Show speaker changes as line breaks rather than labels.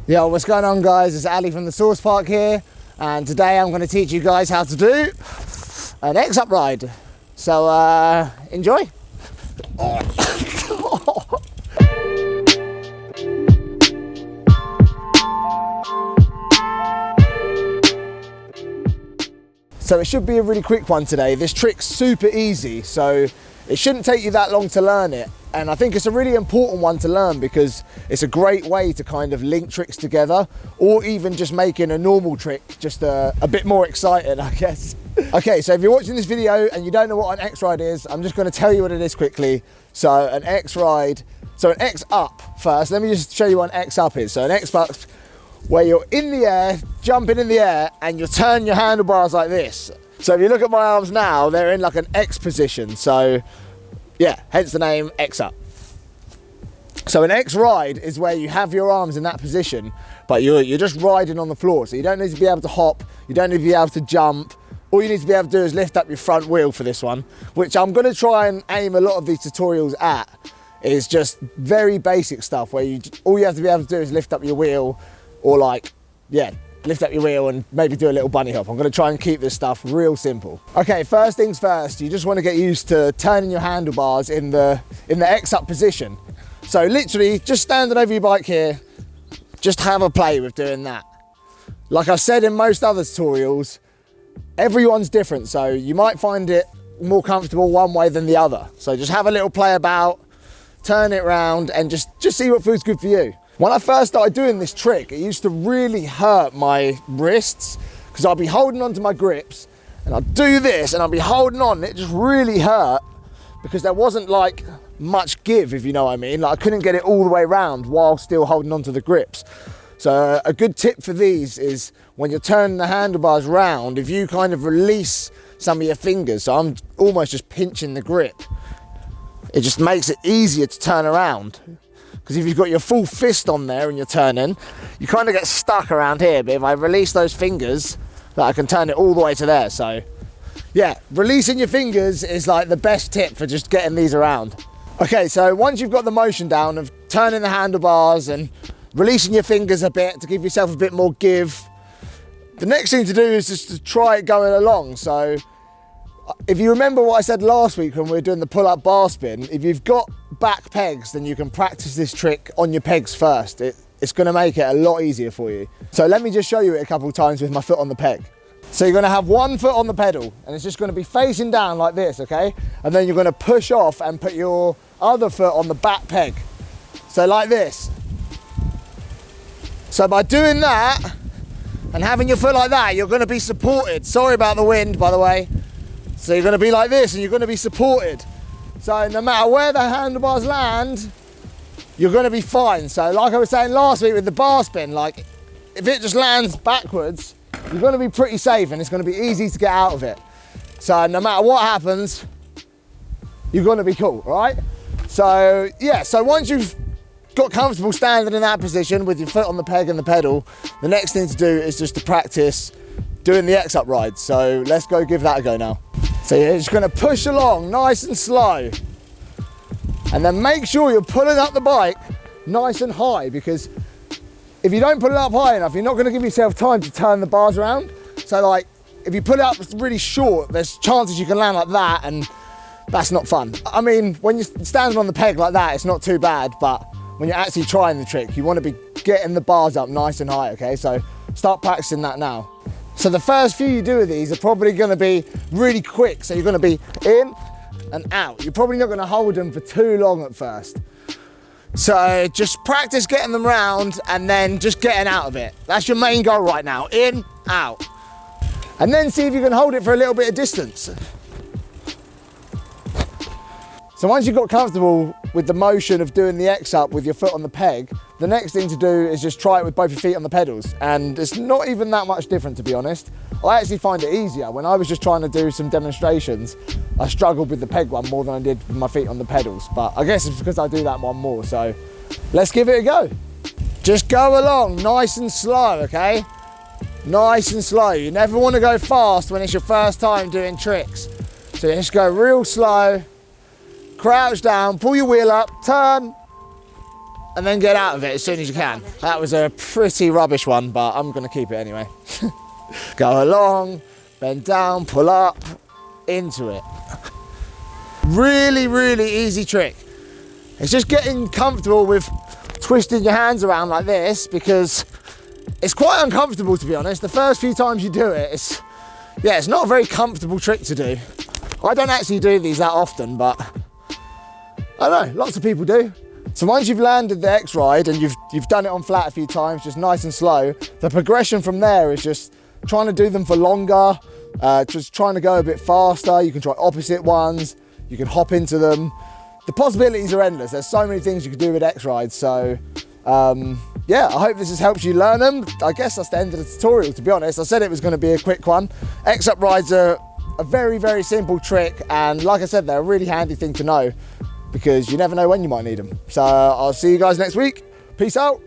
Yo, what's going on guys? It's Ali from the Source Park here, and today I'm going to teach you guys how to do an X-up ride. So enjoy. So it should be a really quick one today. This trick's super easy, so it shouldn't take you that long to learn it. And I think it's a really important one to learn because it's a great way to kind of link tricks together, or even just making a normal trick just a bit more exciting, I guess. Okay, so if you're watching this video and you don't know what an X-ride is, I'm just going to tell you what it is quickly. So an X-ride, so an X-up first. Let me just show you what an X-up is. So an X-up, where you're in the air, jumping in the air, and you turn your handlebars like this. So if you look at my arms now, they're in like an X position. So yeah, hence the name X-up. So an X-ride is where you have your arms in that position, but you're just riding on the floor. So you don't need to be able to hop, you don't need to be able to jump. All you need to be able to do is lift up your front wheel for this one, which I'm gonna try and aim a lot of these tutorials at. Is just very basic stuff where all you have to be able to do is lift up your wheel, or like, yeah, lift up your wheel and maybe do a little bunny hop. I'm gonna try and keep this stuff real simple. Okay, first things first, you just wanna get used to turning your handlebars in the X-up position. So literally, just standing over your bike here, just have a play with doing that. Like I've said in most other tutorials, everyone's different, so you might find it more comfortable one way than the other. So just have a little play about, turn it round, and just see what feels good for you. When I first started doing this trick, it used to really hurt my wrists because I'd be holding onto my grips and I'd do this and I'd be holding on, and it just really hurt because there wasn't like much give, if you know what I mean. Like I couldn't get it all the way around while still holding onto the grips. So a good tip for these is when you're turning the handlebars round, if you kind of release some of your fingers, so I'm almost just pinching the grip, it just makes it easier to turn around. Because if you've got your full fist on there and you're turning, you kind of get stuck around here. But if I release those fingers, I can turn it all the way to there. So yeah, releasing your fingers is like the best tip for just getting these around. Okay, so once you've got the motion down of turning the handlebars and releasing your fingers a bit to give yourself a bit more give, the next thing to do is just to try it going along. So if you remember what I said last week when we were doing the pull-up bar spin, if you've got back pegs, then you can practice this trick on your pegs first. It's gonna make it a lot easier for you. So let me just show you it a couple of times with my foot on the peg. So you're gonna have one foot on the pedal and it's just gonna be facing down like this, okay? And then you're gonna push off and put your other foot on the back peg. So like this. So by doing that and having your foot like that, you're gonna be supported. Sorry about the wind, by the way. So you're gonna be like this and you're gonna be supported. So no matter where the handlebars land, you're gonna be fine. So like I was saying last week with the bar spin, like if it just lands backwards, you're gonna be pretty safe and it's gonna be easy to get out of it. So no matter what happens, you're gonna be cool, right? So yeah, so once you've got comfortable standing in that position with your foot on the peg and the pedal, the next thing to do is just to practice doing the X-up ride. So let's go give that a go now. So you're just gonna push along nice and slow. And then make sure you're pulling up the bike nice and high, because if you don't put it up high enough, you're not gonna give yourself time to turn the bars around. So like, if you put it up really short, there's chances you can land like that, and that's not fun. I mean, when you're standing on the peg like that, it's not too bad, but when you're actually trying the trick, you wanna be getting the bars up nice and high, okay? So start practicing that now. So the first few you do of these are probably gonna be really quick. So you're gonna be in and out. You're probably not gonna hold them for too long at first. So just practice getting them round and then just getting out of it. That's your main goal right now, in, out. And then see if you can hold it for a little bit of distance. So once you've got comfortable with the motion of doing the X-up with your foot on the peg, the next thing to do is just try it with both your feet on the pedals. And it's not even that much different, to be honest. I actually find it easier. When I was just trying to do some demonstrations, I struggled with the peg one more than I did with my feet on the pedals. But I guess it's because I do that one more. So let's give it a go. Just go along nice and slow, okay? Nice and slow. You never want to go fast when it's your first time doing tricks. So just go real slow. Crouch down, pull your wheel up, turn, and then get out of it as soon as you can. That was a pretty rubbish one, but I'm gonna keep it anyway. Go along, bend down, pull up, into it. Really, really easy trick. It's just getting comfortable with twisting your hands around like this, because it's quite uncomfortable, to be honest. The first few times you do it, it's not a very comfortable trick to do. I don't actually do these that often, but I don't know, lots of people do. So once you've landed the X Ride and you've done it on flat a few times, just nice and slow, the progression from there is just trying to do them for longer, just trying to go a bit faster. You can try opposite ones, you can hop into them. The possibilities are endless. There's so many things you can do with X Rides. So yeah, I hope this has helped you learn them. I guess that's the end of the tutorial, to be honest. I said it was going to be a quick one. X-Up rides are a very, very simple trick, and like I said, they're a really handy thing to know, because you never know when you might need them. So I'll see you guys next week. Peace out.